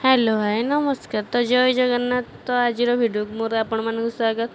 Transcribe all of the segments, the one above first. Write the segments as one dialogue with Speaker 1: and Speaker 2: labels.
Speaker 1: Hello hi नमस्कार। तो जय जगन्नाथ। तो आज भिडियो मोर आपण मानक स्वागत।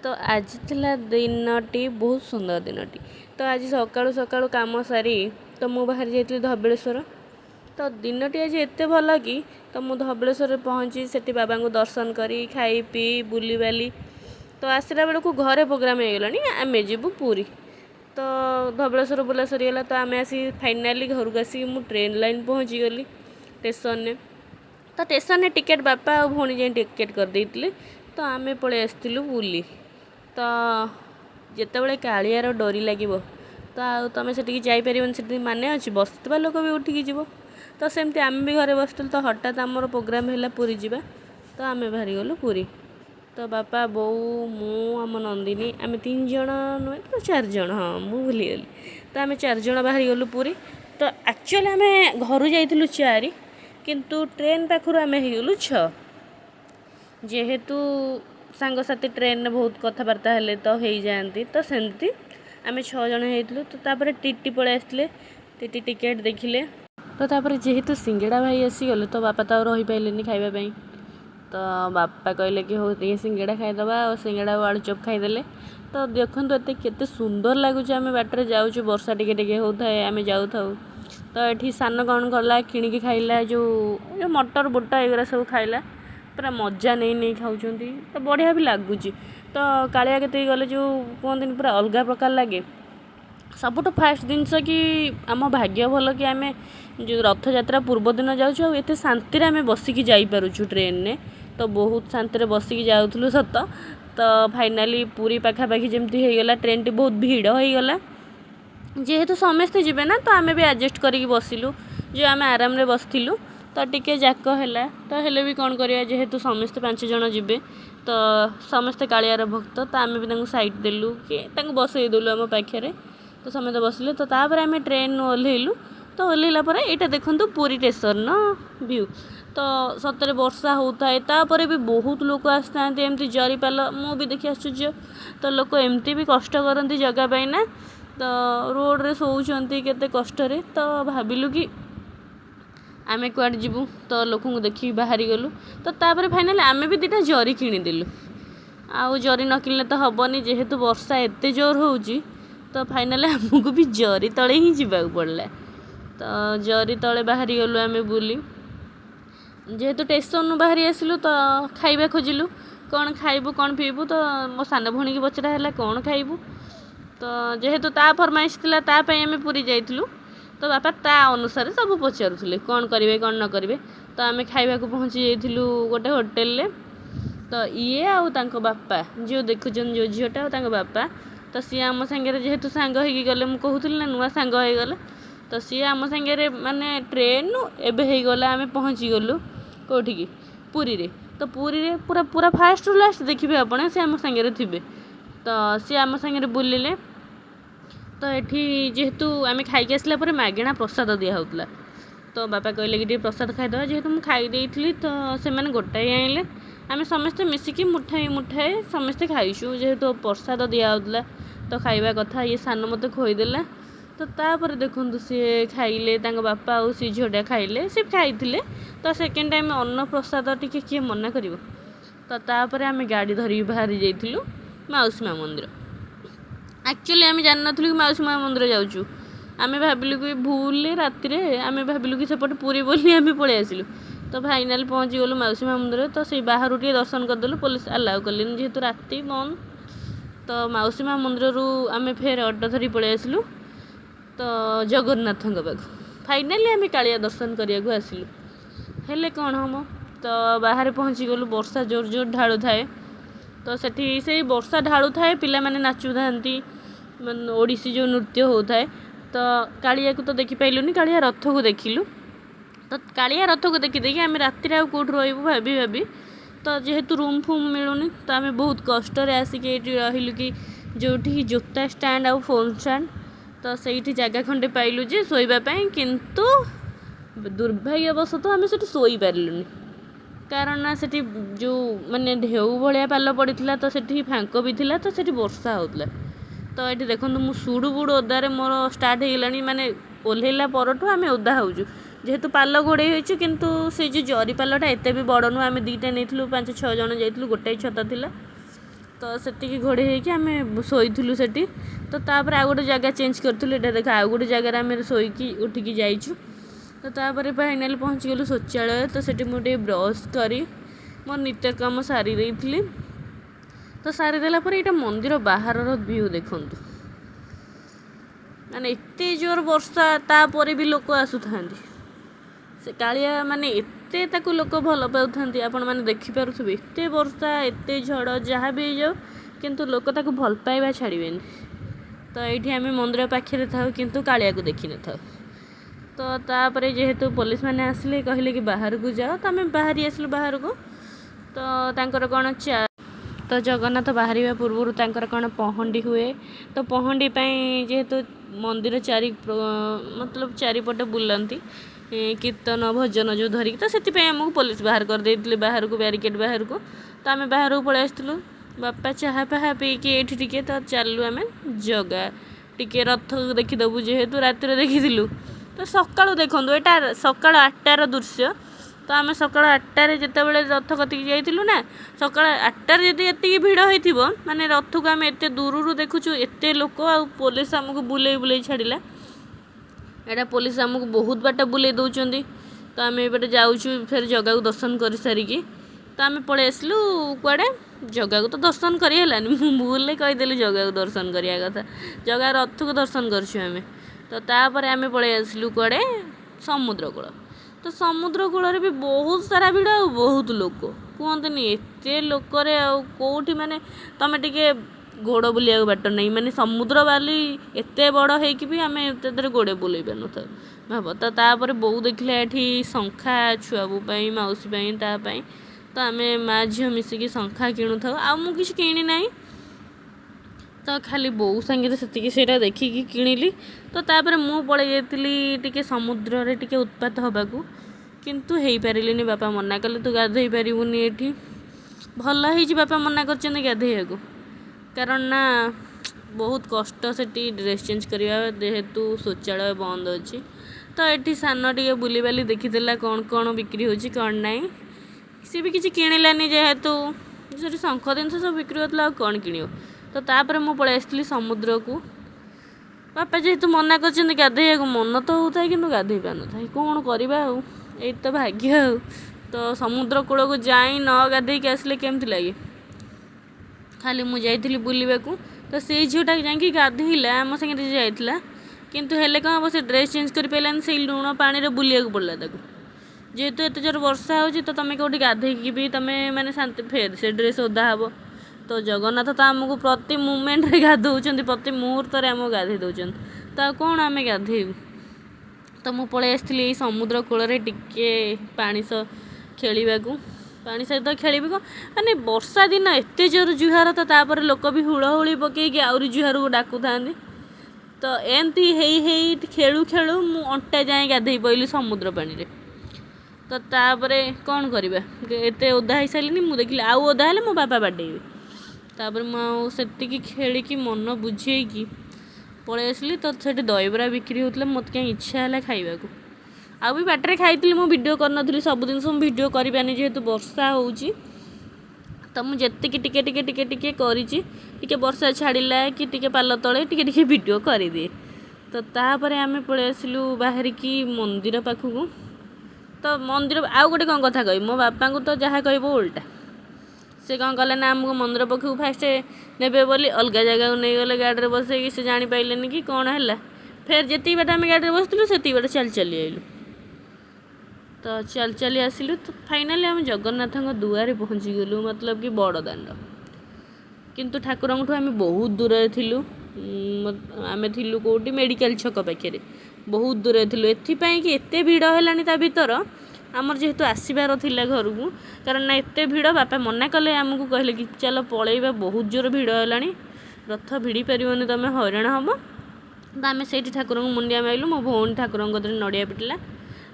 Speaker 1: तो आज थिला दिनटी बहुत सुंदर दिनटी। तो आज सकाळु सकाळु काम सारी तो मु बाहर जाइली धबलेश्वर। तो दिनटी आज एते भल कि तो मु धबलेश्वर पहुँची सेठी बाबा को दर्शन करी खाई पी बुली बाली तो आसला बेलू घरे प्रोग्राम हो गलानी आमे जीवु पुरी। तो धबलेश्वर बुला सरीगला तो आम आसी फाइनाली घर को आसिक मु ट्रेन लाइन पहुँची गली स्टेशन ने। तो स्टेशन ने टिकेट बापा और भौणी जाए टिकेट कर देते तो आमे पलि आसलु बुली। तो जितेबाला कालियार डोरी लगे तो तुम से जापर से माने अच्छी बसवा लोक भी उठिकी जीव। तो सेमती आम भी घरे बसलु तो हठात आमर प्रोग्राम है पूरी जावा। तो आम बाहरी गलु पूरी। तो बापा बो मु आम नंदिनी आम 3 जन नुहे तो 4 जन हाँ मु भूलीगली। तो आम 4 जन बाहरी गलु पूरी। तो एक्चुअली आम घर जाइलु 4 किंतु ट्रेन पाखु आम हो 6 जेहेतु सांगसाथी ट्रेन में बहुत कथबार्ता हेले तो हो जाती। तो सेमती आम 6 जन होइतलु। तो तापर टीटी पळे आसले टीटी टिकेट देखिले। तो तापर जेहेतु सिंगेड़ा भाई आसीगले तो बापा तो रही पाइलेनी खाइबा। तो बापा कहले कि हो ये सिंगेड़ा खाईदबा और सिंगेड़ा आलुचप खाईदेले। तो देखो एत केते सुंदर लगुच आम बाटर जाऊँ वर्षा टिके होता है आम जाऊ था। तो ये सान कौन कला किणिकी खाइला जो मटर बुटा एगुरा सब खाइला पूरा मजा नहीं नहीं खाऊँ। तो बढ़िया भी लगुच। तो कालिया के गले जो कहते पूरा अलग प्रकार लगे। सबुठ फास्ट जिनस कि आम भाग्य भल कि आम जो रथ यात्रा पूर्व दिन जाऊँ एत शांति आम बसिकी जापरुँ ट्रेन ने। तो बहुत शांति बसिकी जाऊँ सत। तो फाइनाली पूरी पाखापाखि जमती होगला ट्रेन टी बहुत भीड़ होगला जेहेतु समस्ते जीवे ना तो आम भी एडजस्ट करके बसिलु जो आम आराम रे बसलु। तो टिके जाक है तो हेले भी कौन करिया जेहेतु समस्ते 5 जन जीवे तो समस्ते कालियार भक्त तो आम भी साइड देलु कि बसई देलु आम पाखे। तो समस्त बसले तो तापर आम ट्रेन ओह्लैलु। तो ओह्लैला पर यहाँ देखु पुरी स्टेशन व्यू। तो सतरे वर्षा होता है तापर भी बहुत लोग आसता एमती जरीपाल मु भी देखी आश्चर्य। तो लोक एमती भी कष्ट करती जगह पाइना तो रोड रे सोचती केते कष्ट। तो भाविलु कि आमे कुआड जीवु तो लोक देखी बाहरी गलु। तो तापर फाइनाल आम भी 2टा जरी किणीदेलु। आउ जरी न किणले तो हेनी जेहेतु वर्षा एते जोर होउची। तो फाइनाल आमको भी जरी तले ही जावाक पड़ला। तो जरी तले बाहरी गलु आम बुली जेहेतु स्टेशन बाहरी आसलु तो खाइबा खोजिलु कौन खाइबु कौन पीबू। तो मो सान भौणी की पचरा है कौन खाइबू। तो जेहेतु ता फरमाइश थिला ता पई आम पूरी जाइतलु। तो बापा ता अनुसार सब पचारुले कौन करेंगे कौन न करेंगे। तो आम खाइबा पहुँची जाइलु गोटे होटेल ले। तो ये आउ तांको बापा जो देखुचन जो झीटा और बापा तो सी आम सांगे जेहेतु सांग होगी गले मुझे कहूली ना नुआ सांग हो गले। तो सी आम सांगे माने ट्रेन एवं होगला आम पहुँची गलु कौटिकी पुरी रे। तो पुरी रे पूरा पूरा फास्ट रु लास्ट देखिए आपने सी आम सांगे थे। तो सी आम सांगे बुलिले। तो ये जेहेतु आम खाई आसला मागेणा प्रसाद दिहला। तो बापा कहले कि प्रसाद खाईदे जेहेतु मुझे खाई तो से गोटाए आइले आम समस्ते मिसिकी मुठाए मुठाए समस्ते खाइशु जेहेतु प्रसाद दिहला। तो खाइबा कथा ये सान मत खोईदेला। तो तापर देखु सी खाइले बापा और सी झीटा खाइले सी खाई। तो सेकेंड टाइम अन्न प्रसाद टी किए मना कर। तो तापर आम गाड़ी धरिकी बाहरी जाइलु माउसी माँ मंदिर। एक्चुअली आम जान नु कि माउसी माँ मंदिर जाऊँ आम भाविलु कि भूल राति आम भाविलु कि सेपटे पूरी बोली आम पलि आसिलु। तो फाइनाल पहुँची गलु माउसी माँ मंदिर। तो से बाहर टे दर्शन करदेलु पुलिस अलाउ कले जेहेतु राति बंद। तो माउसी माँ मंदिर आम फेर अटो धरी पलि आसिलु तो जगन्नाथ पाख फाइनाली आम कालिया दर्शन करने आसिलु। हेले कौन हम तो बाहर पहुँची गलु वर्षा जोर जोर ढालू थाए। तो सेठी से वर्षा ढालू थाए पिला माने नाचु थांती ओडिसी जो नृत्य होता है। तो कालिया को तो देखी पाइलुनी कालिया रथ को देखिलु। तो कालिया रथ को देखी देखी आम राति कौट रही भाभी भाभी। तो जेहेतु रूम फूम मिलूनी तो आम बहुत कष्ट आसिक रहिलु कि जो जोता स्टैंड आउ फोन स्टैंड। तो सही जगह खंडे पाइलु जे शोवाई किंतु दुर्भाग्यवशतः आम से शोई पार्लुनी कारण ना से जो माने ढेउ भाया पाल पड़ा तो से फांक भी थिला। तो से वर्षा होता। तो ये देखो मु सुड़ू बुड़ ओदारे मोर स्टार्ट हो गलानी माने ओह्लैला परठू आम ओदा होजु जेहेतु पाल घोड़े होइछु किंतु से जो जरी पालटा एते भी बड़ नु आमे दीटा नेइथिलु 5-6 जण जाइथिलु गोटे छता थिला तो सेतिकी घोड़े होइकि आमे सोइथिलु सेठी तो तापर आ गोटे जगह चेंज करथिलु एटा देख आ गोटे जगह आमे सोइकी उठिकी जाइछु तो तापर फाइनाली पहुँच गलु शौचालय तो सेठी मोटे ब्रश करी मोर नित्यकर्म सारी देइथिली तो सारी देला पर एटा मंदिर बाहर व्यू देखंतु माने एते जोर वर्षा तापर भी लोक आसुथांती से कालिया माने एते ताकू लोक भल पाउथांती आपण माने देखि पारुथबे एते वर्षा एते झड़ जहाँ भी जाओ किंतु लोक ताकू भल पाइबा छाड़िबेनी तो एठी आमे मंदिर पाखे थाउ किंतु कालिया को देखि न थाउ तो तापरे जेहेतु पुलिस माने आसले कहले कि बाहर को जाओ तो आमे बाहरी आसलु बाहर को तो तांकर कोन तो जगन्नाथ बाहर पूर्व तांकर कौन पहंडी हुए तो पहंडी जेहेतु मंदिर चारि मतलब चारिपटे बुलती कीर्तन भजन जो धरिक तो से आमको पुलिस बाहर कर देते बाहर को बैरिकेड बाहर को तो आम बाहर को पलि आसलु बापा चाहा फाहा पीकी ये टिके तो चलू आम जगा टिके रथ देखीदेबू जेहेतु राति देखी तो सका देखूँ यहाँ सका 8टार दृश्य तो आम सका 8टार जितेबाला रथ कतिक जाइलु ना सका 8टार जब ये भिड़ हो माने रथ को आम एत दूर देखुचु एत लोक आ पुलिस आमको बुले बुले छाड़ा यहाँ पुलिस आमको बहुत बाट बुले दौरान तो आम ये जाऊँ फिर जगह को दर्शन कर सारिकी तो आम पलि आसलु कड़े जगह को तो दर्शन करें भूल कहीदेलु जगह को दर्शन करवा कथा जगह रथ को दर्शन करछुं आम तो तापर आम पलि आसलु कड़े समुद्र कूल तो समुद्र कूल भी बहुत सारा भिड़ आ बहुत लोक कहतनी एत लोकरे आउटी माने तमें टिके गोड़ बुलिया बाट नहीं माने समुद्र बाली एत बड़ होगी भी आम गोड़े बुले पार न भाव तो तापर बोऊ देखला ये शंखा छुआबू मौसी तापाई तो आम माँ झील मिसिकी शंखा किणु था आ मुझे किणी ना तो खाली बोऊ संगे से देखिकी किणिली तो तापर मु पलि जाइली टिके समुद्र रे टिके उत्पात होबाकू किंतु हो पारे बापा मना कले तू गाधई पारूनी ये भल हो बापा मना कर गाधोक कारण ना बहुत कष्ट से ड्रेस चेंज करवा जेहेतु शौचालय बंद अच्छी तो ये सान टे बुलीबाली देखीदेला कौन कौन बिक्री होची कौन नाई सी भी किसी किणिलानी जेहेतु से शंख जिन सब बिक्री होता कौन किण तो तापर मु पलि आसली समुद्र को बापा जेहेतु मना कर गाधोक मन तो होता है कि गाधोई पार न कौन करवा ये तो भाग्य तो समुद्र कूल को जाई न गाधोक आसले केमती लगे खाली मुझे बुलवा तो से झीटा जाकि गाधोला आम संगे जाइला किंतु हेले कौन हम से ड्रेस चेंज कर पारानी से लुण पानी बुलिया पड़ा ताको जेहेतु एत जोर वर्षा हो तो तुम कौटी गाधोकी भी तुम मैंने शांति फेर से ड्रेस ओदा हे तो जगन्नाथ तो आमको प्रति मुमेंट गाधौं प्रति मुहूर्त आम गाधे दौरान तो कौन आम गाधेबू तो मु पलि आसती समुद्र कूल टिके पानी खेलवा पानी सहित खेल माने वर्षा दिन एत जोर जुहार तो तापर लोक भी हुड़हुड़ी पकईकि आउरी जुहार को डाकू था तो एमती खेलु खेलु मु अंटा जाए गाधई पइली समुद्र पानी रे तो तापर कौन करवा एत ओदा हो सारे मुझे देखिली आउ ओदा हेले मो बापा बाडेबे तापर मुझे खेलिकी मन बुझेकी पलि आसली तो से दहीबरा बिक्री होता मत कहीं इच्छा है खाइबा आ भी बाटर खाई मु वीडियो करनी सब जिन वीडियो करपानी जेहेतु वर्षा होची तो मुझे टिके टिके टिके टिके टिके करिची टिके वर्षा छाड़िला कि टिके पाल तले टिके टिके वीडियो कर दिए तो तापर आम पलि आसलु बाहरिकी मंदिर पाखक तो मंदिर आउ गोटे कौन कथा कह मो बापा को तो जहाँ कह उल्टा से कौन कले ना आमको मंदिर पाखक फास्ट ने बोली अलग जगह नहीं गले गाड़ी बसे से जापारे कि कौन है फिर जी बाट आम गाड़ी बसलु से बाट चल चली आइलु तो चल चली आसिलु तो फाइनाली आम जगन्नाथ दुआरे पहुँची गलु मतलब कि बड़ दाण्ड किंतु ठाकुर आम बहुत दूर थिलु आम थिलु कौटी मेडिकल छक पाखे बहुत दूर थिलु एथिपाई कि एते भिड़ हेलानी ता भीतर आमर जेहेतु आसबार थिला घर को कारण ना एते भिड़ बापा मना कले आमको कहले कि चल पलैबा बहुत जोर भिड़ हेलानी रथ भिड़ी पारिबनी तमें हैरान हम तो आम से ठाकुर को मुंडिया माइलु मो भौणी ठाकुर नड़िया पिटिला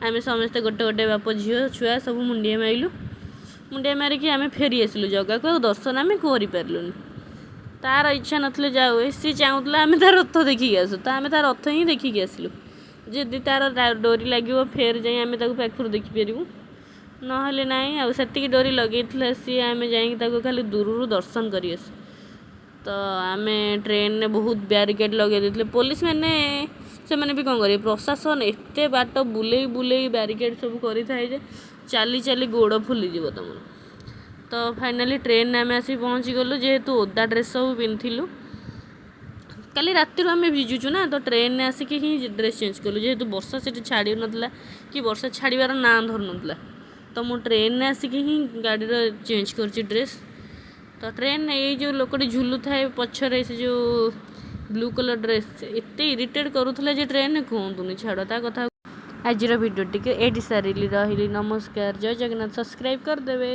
Speaker 1: आम समस्ते गोटे गोटे बाप झील छुआ सब मुंडिया माइलु मुंडिया मारिकी आम फेरी आसलु जगह को दर्शन आम करपारूनी तार इच्छा नथिले जाऊ सी चाहूला आम तार रथ देखिकी आसु तो आम तार रथ ही देखिकी आसलु जदि तार डोरी लगे फेर जाए आम पाखर देखिपारू नहेले ना आती डोरी लगे सी आम जा खाली दूर दर्शन कर तो आम ट्रेन में बहुत ब्यारिकेड लगे देते पुलिस मैंने से मैंने भी कौन करेंगे प्रशासन एत बाट बुले बुले ब्यारिकेड सब कर चली चली गोड़ फुलीज तुम तो फाइनाली ट्रेन आम आसी पहुँची गलु जेहेतु ओदा ड्रेस सब पिंधिलु काली राति आम भिजुचु ना तो ट्रेन आसिक ही ड्रेस चेंज कलु जेहेतु वर्षा से छाड़ नाला कि वर्षा छाड़ार ना धर नाला तो मु ट्रेन आसिक ही गाड़ी चेंज कर ड्रेस तो ट्रेन ये जो लोकटी झुलू थाए पछरे से जो ब्लू कलर ड्रेस एत इरिटेट करूला जे ट्रेन कहतुनि छाड़ ता कथा आज भिडियो टी ये सारी रही नमस्कार जय जगन्नाथ सब्सक्राइब करदेवे।